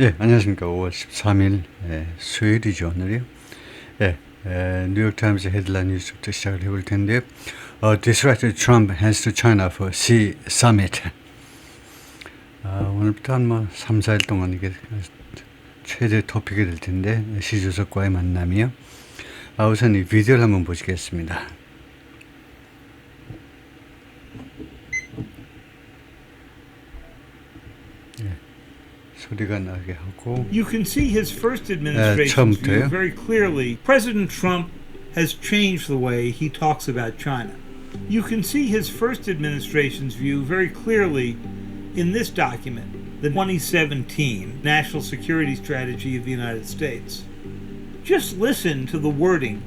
예, 안녕하십니까. 5월 13일 수요일이죠, 오늘이요. 예, 뉴욕타임즈 헤드라인 뉴스부터 시작을 해볼 텐데요. Distracted Trump heads to China for Xi Summit. 오늘부터 한 3, 4일 동안 이게 최대 토픽이 될 텐데, 시 주석과의 만남이요. 우선 이 비디오를 한번 보시겠습니다. 소리가 나게 하고. You can see his first administration's view very clearly. President Trump has changed the way he talks about China. You can see his first administration's view very clearly in this document, the 2017 National Security Strategy of the United States. Just listen to the wording.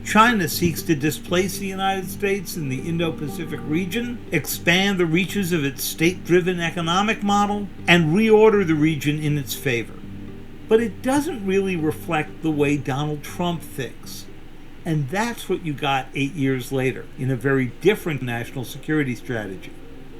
China seeks to displace the United States in the Indo-Pacific region, expand the reaches of its state-driven economic model, and reorder the region in its favor. But it doesn't really reflect the way Donald Trump thinks. And that's what you got 8 years later in a very different national security strategy.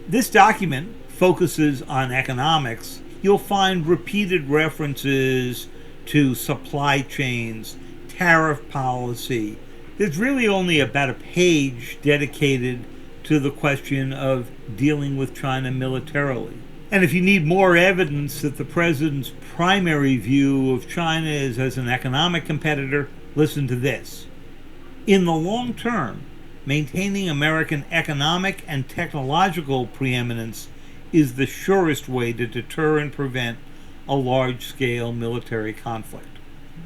This document focuses on economics. You'll find repeated references to supply chains, tariff policy. There's really only about a page dedicated to the question of dealing with China militarily. And if you need more evidence that the president's primary view of China is as an economic competitor, listen to this. In the long term, maintaining American economic and technological preeminence is the surest way to deter and prevent a large-scale military conflict.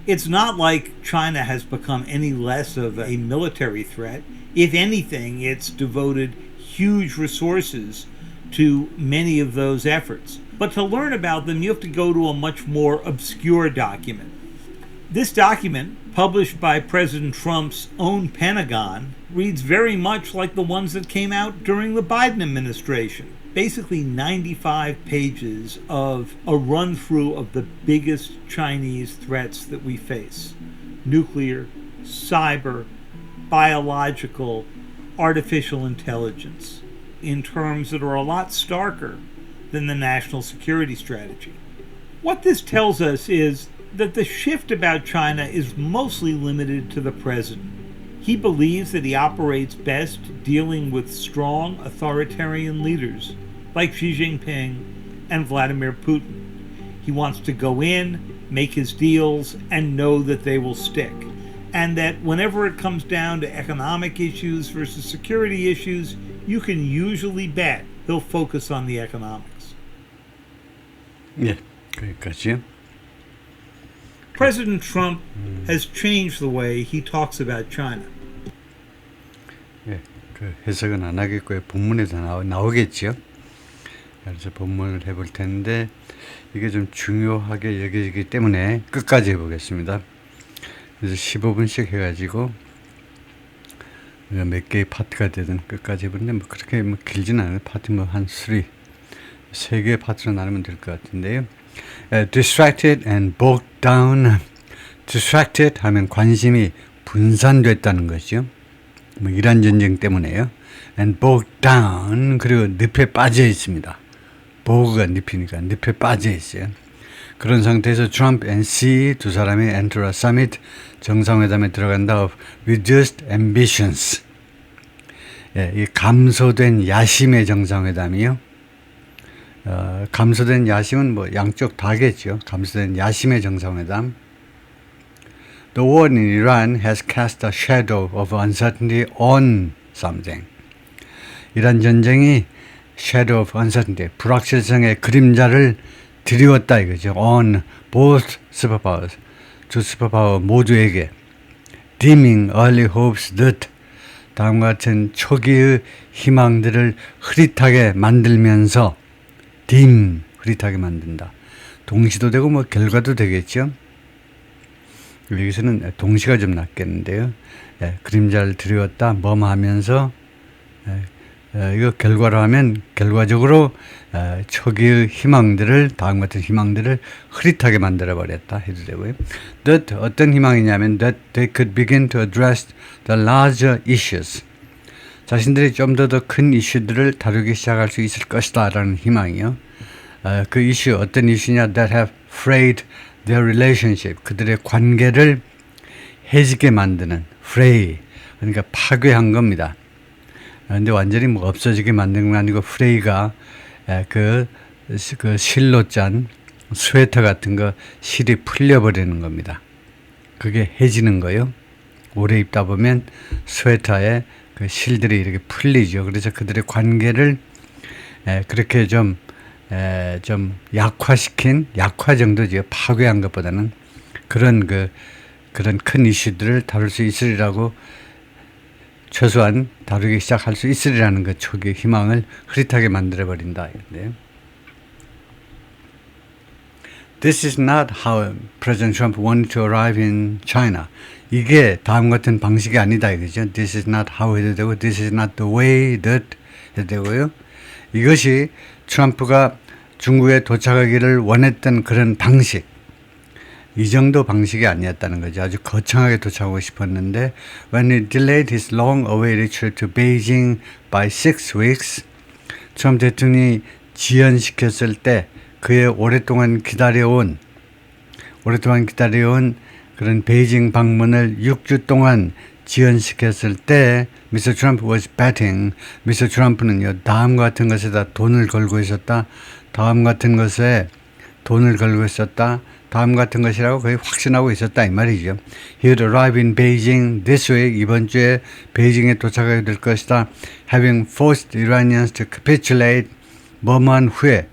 It's not like China has become any less of a military threat. If anything, it's devoted huge resources to many of those efforts. But to learn about them, you have to go to a much more obscure document. This document, published by President Trump's own Pentagon, reads very much like the ones that came out during the Biden administration. Basically 95 pages of a run-through of the biggest Chinese threats that we face. Nuclear, cyber, biological, artificial intelligence, in terms that are a lot starker than the national security strategy. What this tells us is that the shift about China is mostly limited to the president. He believes that he operates best dealing with strong authoritarian leaders like Xi Jinping and Vladimir Putin. He wants to go in, make his deals, and know that they will stick. And that whenever it comes down to economic issues versus security issues, you can usually bet he'll focus on the economics. 예, 거기까지요. President Trump has changed the way he talks about China. 예, 해석은 안 하겠고요. 본문에도 나오겠죠. 그래서 본문을 해볼 텐데 이게 좀 중요하게 여겨지기 때문에 끝까지 해보겠습니다. 그래서 15분씩 해가지고 몇 개의 파트가 되든 끝까지 해보는데 그렇게 길진 않아요. 파트 한 3 개의 파트로 나누면 될 것 같은데요. Distracted and bogged down. Distracted 하면 관심이 분산됐다는 거죠. 이란 전쟁 때문에요. And bogged down. 그리고 늪에 빠져 있습니다. 보그가 늪이니까 늪에 빠져 있어요. 그런 상태에서 트럼프 and Xi 두 사람이 enter a summit 정상회담에 들어간다 of reduced ambitions. 예, 이 감소된 야심의 정상회담이요. 감소된 야심은 양쪽 다겠죠. 감소된 야심의 정상회담. The war in Iran has cast a shadow of uncertainty on something. 이란 전쟁이 shadow of uncertainty, 불확실성의 그림자를 드리웠다 이거죠. on both superpowers, 두 슈퍼파워 모두에게 dimming early hopes that 다음과 같은 초기의 희망들을 흐릿하게 만들면서 dim, 흐릿하게 만든다. 동시도 되고 결과도 되겠죠. 여기서는 동시가 좀 낫겠는데요. 예, 그림자를 드리웠다, 뭐하면서 이거 결과로 하면 결과적으로 초기의 희망들을 다음 같은 희망들을 흐릿하게 만들어 버렸다 해도 되고요. That 어떤 희망이냐면 that they could begin to address the larger issues. 자신들이 좀 더 큰 이슈들을 다루기 시작할 수 있을 것이다 라는 희망이요. 그 이슈 어떤 이슈냐 that have frayed their relationship. 그들의 관계를 해지게 만드는 fray. 그러니까 파괴한 겁니다. 근데 완전히 뭐 없어지게 만드는 건 아니고 프레이가 그 실로 짠 스웨터 같은 거 실이 풀려버리는 겁니다. 그게 해지는 거요. 오래 입다 보면 스웨터에 그 실들이 이렇게 풀리죠. 그래서 그들의 관계를 그렇게 좀 약화시킨 약화 정도죠. 파괴한 것보다는 그런 큰 이슈들을 다룰 수 있으리라고 최소한 다루기 시작할 수 있으리라는 그 초기의 희망을 흐릿하게 만들어버린다. This is not how President Trump wanted to arrive in China. 이게 다음 같은 방식이 아니다 이거죠. This is not how 해도 되고 This is not the way that 해도 되고요. 이것이 트럼프가 중국에 도착하기를 원했던 그런 방식, 이 정도 방식이 아니었다는 거죠. 아주 거창하게 도착하고 싶었는데 When he delayed his long-awaited trip to Beijing by 6 weeks, 트럼프 대통령이 지연시켰을 때 그의 오랫동안 기다려온 그런 베이징 방문을 6주 동안 지연시켰을 때 Mr. Trump was betting. Mr. Trump는요, 다음 같은 것에다 돈을 걸고 있었다. 다음 같은 것에 돈을 걸고 있었다. 다음 같은 것이라고 거의 확신하고 있었다 이 말이죠. He would arrive in Beijing this week. 이번 주에 베이징에 도착하게 될 것이다. Having forced Iranians to capitulate. 뭐뭐한 후에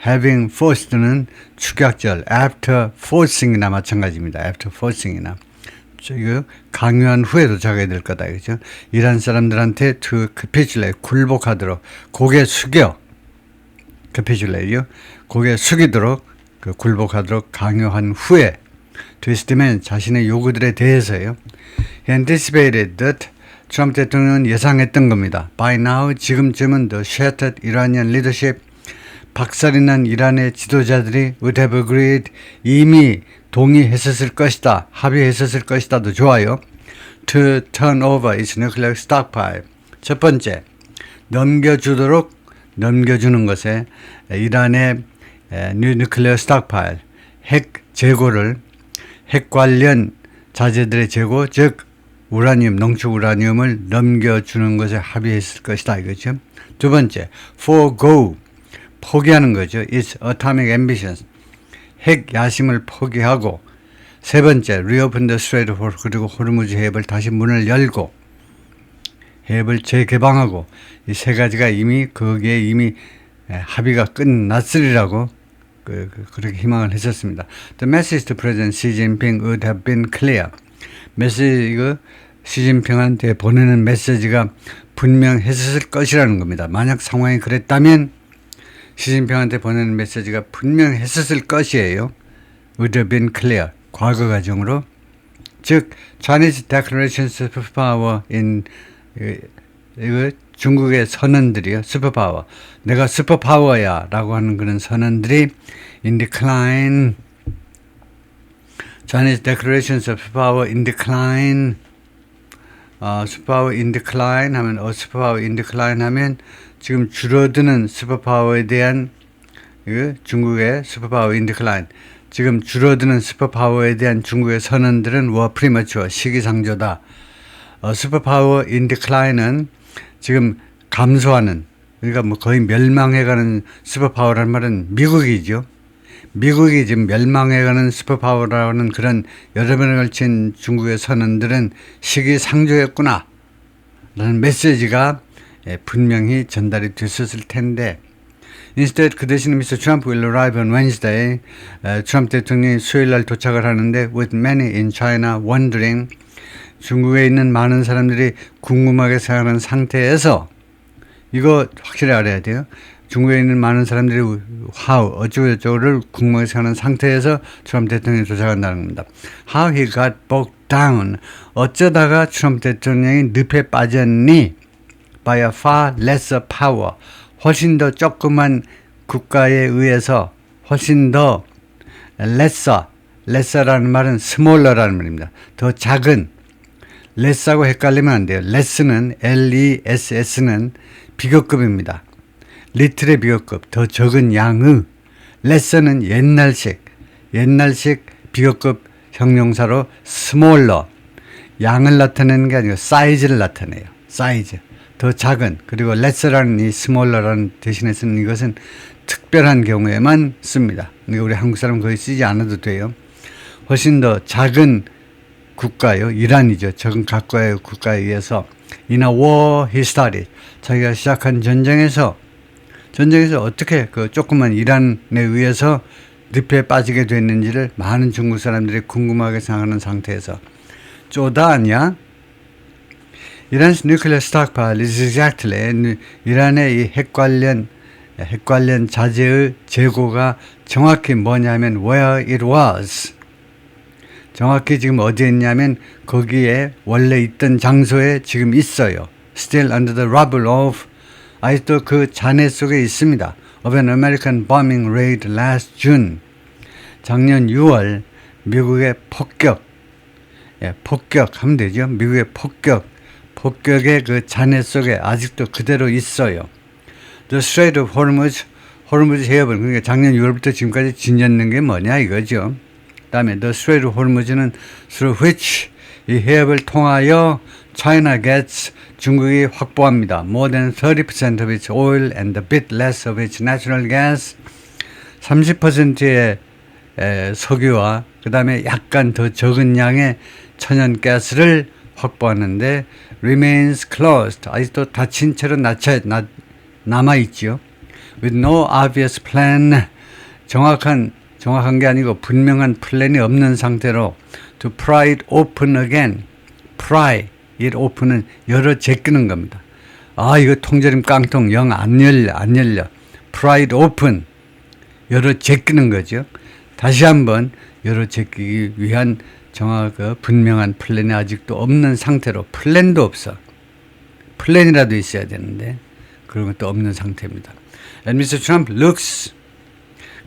having forced는 축약절 after forcing이나 마찬가지입니다. after forcing이나 강요한 후에 도착하게 될 거다. 그죠? 이란 사람들한테 to capitulate 굴복하도록 고개 숙여 capitulate요. 고개 숙이도록 굴복하도록 강요한 후에 to his demand 자신의 요구들에 대해서요. He anticipated that 트럼프 대통령은 예상했던 겁니다. By now 지금쯤은 the shattered Iranian leadership 박살이 난 이란의 지도자들이 would have agreed 이미 동의했었을 것이다. 합의했었을 것이다도 좋아요. To turn over its nuclear stockpile. 첫 번째, 넘겨주는 것에 이란의 nuclear stockpile, 핵 재고를, 핵 관련 자재들의 재고, 즉 우라늄, 농축 우라늄을 넘겨주는 것에 합의했을 것이다. 이거죠. 두 번째, forego, 포기하는 거죠. Its atomic ambitions, 핵 야심을 포기하고. 세 번째, reopen the Strait of Hormuz, 그리고 호르무즈 해협을 다시 문을 열고 해협을 재개방하고. 이 세 가지가 거기에 이미 합의가 끝났으리라고 그렇게 희망을 했었습니다. The message to President Xi Jinping would have been clear. 시진핑한테 보내는 메시지가 분명했을 것이라는 겁니다. 만약 상황이 그랬다면 시진핑한테 보내는 메시지가 분명했을 것이에요. would have been clear. 과거 가정으로. 즉 Chinese declarations of power in 중국의 선언들이요. 슈퍼파워. 내가 슈퍼파워야 라고 하는 그런 선언들이 in decline. Chinese declarations of power in decline. 슈퍼파워 in decline 하면 슈퍼파워 in decline 하면 지금 줄어드는 슈퍼파워에 대한 중국의 슈퍼파워 in decline. 지금 줄어드는 슈퍼파워에 대한 중국의 선언들은 were premature. 시기상조다. 슈퍼파워 in decline은 지금 감소하는, 그러니까 뭐 거의 멸망해가는 슈퍼파워라는 말은 미국이죠. 미국이 지금 멸망해가는 슈퍼파워라는 그런 여러 번에 걸친 중국의 선언들은 시기상조였구나 라는 메시지가 분명히 전달이 됐었을 텐데, Instead 그 대신 Mr. Trump will arrive on Wednesday. 트럼프 대통령이 수요일 날 도착을 하는데 with many in China wondering, 중국에 있는 많은 사람들이 궁금하게 생각하는 상태에서, 이거 확실히 알아야 돼요. 중국에 있는 많은 사람들이 how, 어쩌고저쩌고를 궁금하게 생각하는 상태에서 트럼프 대통령이 도착한다는 겁니다. How he got bogged down. 어쩌다가 트럼프 대통령이 늪에 빠졌니? By a far lesser power. 훨씬 더 조그만 국가에 의해서 훨씬 더 lesser라는 말은 smaller라는 말입니다. 더 작은. less하고 헷갈리면 안 돼요. less는 LESS는 비교급입니다. little의 비교급, 더 적은 양의. lesser는 옛날식, 옛날식 비교급 형용사로 smaller, 양을 나타내는 게 아니고 사이즈를 나타내요. 사이즈. 더 작은. 그리고 less라는 이 smaller라는 대신에 쓰는 이것은 특별한 경우에만 씁니다. 그러니까 우리 한국 사람 거의 쓰지 않아도 돼요. 훨씬 더 작은 국가요. 이란이죠. 적은 각과의 국가에 의해서 in a war he started. 자기가 시작한 전쟁에서 어떻게 그 조그만 이란에 의해서 늪에 빠지게 됐는지를 많은 중국 사람들이 궁금하게 생각하는 상태에서 쪼다 아니야? Iran's nuclear stockpile is exactly 이란의 이 핵 관련 자재의 재고가 정확히 뭐냐면 where it was. 정확히 지금 어디에 있냐면 거기에 원래 있던 장소에 지금 있어요. Still under the rubble of 아직도 그 잔해 속에 있습니다. Of an American bombing raid last June. 작년 6월 미국의 폭격하면 되죠. 미국의 폭격의 그 잔해 속에 아직도 그대로 있어요. The Strait of Hormuz 해협은 그러니까 작년 6월부터 지금까지 지녔는 게 뭐냐 이거죠. 다음에 The Strait of Hormuz는 through which 이 해협을 통하여 China gets 중국이 확보합니다. More than 30% of its oil and a bit less of its natural gas. 30%의 석유와 그 다음에 약간 더 적은 양의 천연가스를 확보하는데 remains closed. 아직도 닫힌 채로 남아있죠. With no obvious plan. 정확한 게 아니고 분명한 플랜이 없는 상태로 to pry it open again. pry it open은 열어 제끼는 겁니다. 아 이거 통조림 깡통 영 안 열려. pry it open. 열어 제끼는 거죠. 다시 한번 열어 제끼기 위한 정확한 분명한 플랜이 아직도 없는 상태로 플랜도 없어. 플랜이라도 있어야 되는데 그런 것도 없는 상태입니다. And Mr. Trump looks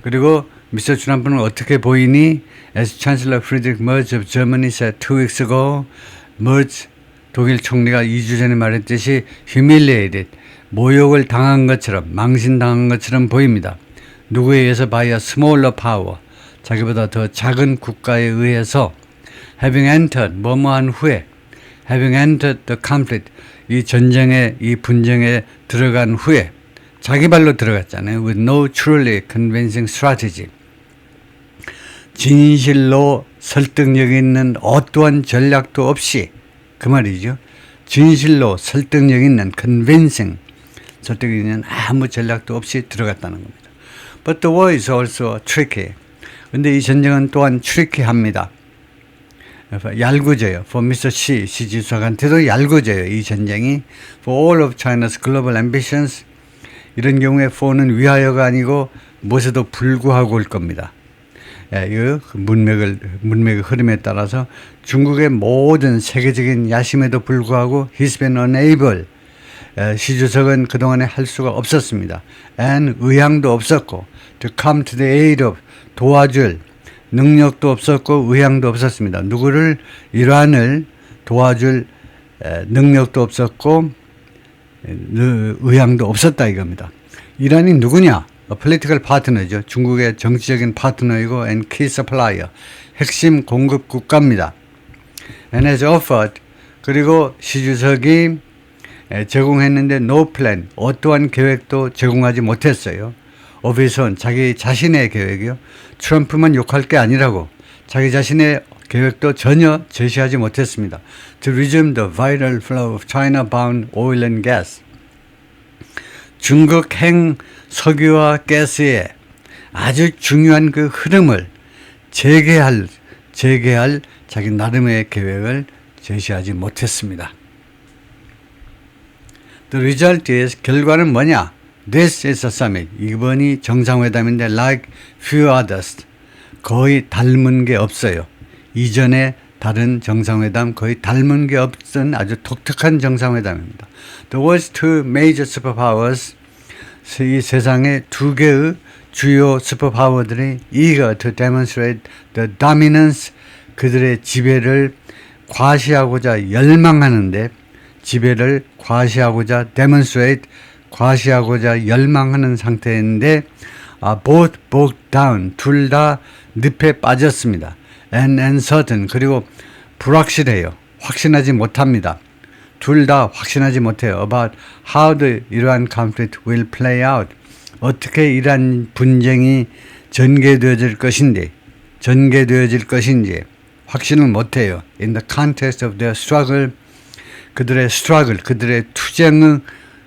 그리고 미스터 트럼프는 어떻게 보이니? As Chancellor Friedrich Merz of Germany said 2 weeks ago, Merz 독일 총리가 2주 전에 말했듯이 humiliated, 모욕을 당한 것처럼, 망신당한 것처럼 보입니다. 누구에 의해서 by a smaller power, 자기보다 더 작은 국가에 의해서 having entered, 뭐뭐한 후에 having entered the conflict, 이 전쟁에, 이 분쟁에 들어간 후에 자기 발로 들어갔잖아요. With no truly convincing strategy. 진실로 설득력 있는 어떠한 전략도 없이 그 말이죠. 진실로 설득력 있는 convincing 설득력 있는 아무 전략도 없이 들어갔다는 겁니다. But the war is also tricky. 근데 이 전쟁은 또한 트리키합니다. 얄궂어요. For Mr. 시 주석한테도 얄궂어요. 이 전쟁이. For all of China's global ambitions. 이런 경우에 for는 위하여가 아니고 무엇에도 불구하고 올 겁니다. 이 문맥의 흐름에 따라서 중국의 모든 세계적인 야심에도 불구하고 he's been unable. 시 주석은 그동안에 할 수가 없었습니다. and 의향도 없었고 to come to the aid of 도와줄 능력도 없었고 의향도 없었습니다. 누구를 이란을 도와줄 능력도 없었고 의향도 없었다 이겁니다. 이란이 누구냐? political partner죠. 중국의 정치적인 파트너이고 and key supplier, 핵심 공급 국가입니다. and has offered, 그리고 시 주석이 제공했는데 no plan, 어떠한 계획도 제공하지 못했어요. of his own, 자기 자신의 계획이요. 트럼프만 욕할 게 아니라고 자기 자신의 계획도 전혀 제시하지 못했습니다. To resume the vital flow of China-bound oil and gas. 중국 행 석유와 가스의 아주 중요한 그 흐름을 재개할 자기 나름의 계획을 제시하지 못했습니다. The result is, 결과는 뭐냐? This is a summit. 이번이 정상회담인데 like few others. 거의 닮은 게 없어요. 이전에 다른 정상회담 거의 닮은 게 없던 아주 독특한 정상회담입니다. The world's two major superpowers, 이 세상의 두 개의 주요 슈퍼파워들이 eager to demonstrate the dominance, 그들의 지배를 과시하고자 열망하는데, 지배를 과시하고자 demonstrate, 과시하고자 열망하는 상태인데 both bogged down. 둘 다 늪에 빠졌습니다. and uncertain. 그리고 불확실해요. 확신하지 못합니다. 둘 다 확신하지 못해요. about how 이러한 conflict will play out. 어떻게 이러한 분쟁이 전개되어질 것인지 확신을 못해요. In the context of their struggle, 그들의 투쟁의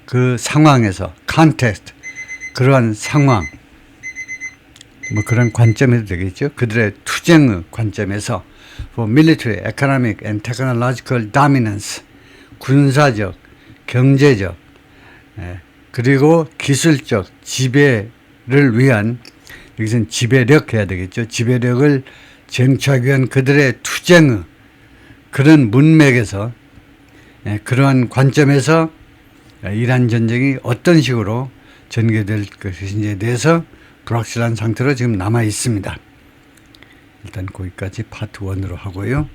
그 상황에서 context, 그러한 상황, 뭐 그런 관점에도 되겠죠. 그들의 투쟁의 관점에서 for military, economic and technological dominance, 군사적, 경제적, 그리고 기술적 지배를 위한, 여기서는 지배력 해야 되겠죠. 지배력을 쟁취하기 위한 그들의 투쟁의 그런 문맥에서, 그러한 관점에서 이란 전쟁이 어떤 식으로 전개될 것인지에 대해서 불확실한 상태로 지금 남아 있습니다. 일단 거기까지 파트 1으로 하고요.